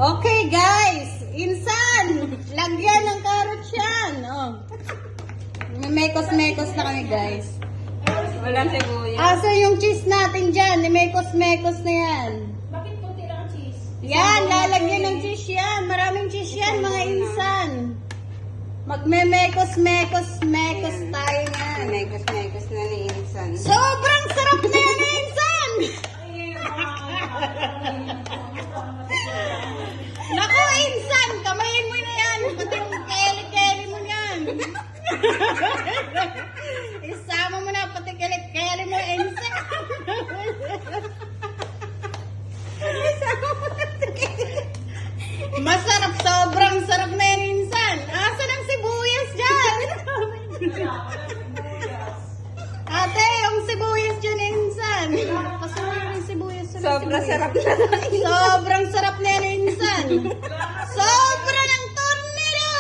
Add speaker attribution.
Speaker 1: Okay guys, insan, lagyan ng carrot yan. Oh. Mekos-mekos na kami guys.
Speaker 2: Walang sibuyas.
Speaker 1: Asa yung cheese natin dyan? Mekos-mekos na yan.
Speaker 2: Bakit puti lang cheese?
Speaker 1: Yan, lalagyan ng cheese yan. Maraming cheese yan mga insan. Magme-mekos-mekos-mekos tayo yan.
Speaker 2: Mekos-mekos na ni Insan.
Speaker 1: Sobrang sarap na yan insan. Naku insan, kamayin mo na yan. Pati yung keli-keli mo yan. Isama mo na pati keli-keli mo insan. Isama mo na pati masarap, sobrang sarap na yan insan. Asan ang sibuyas dyan? Ate, yung sibuyas dyan insan. Pasuloy yung sibuyas.
Speaker 2: Sobrang sarap na.
Speaker 1: Sobrang sarap na yan insan. Sobra ng tornado!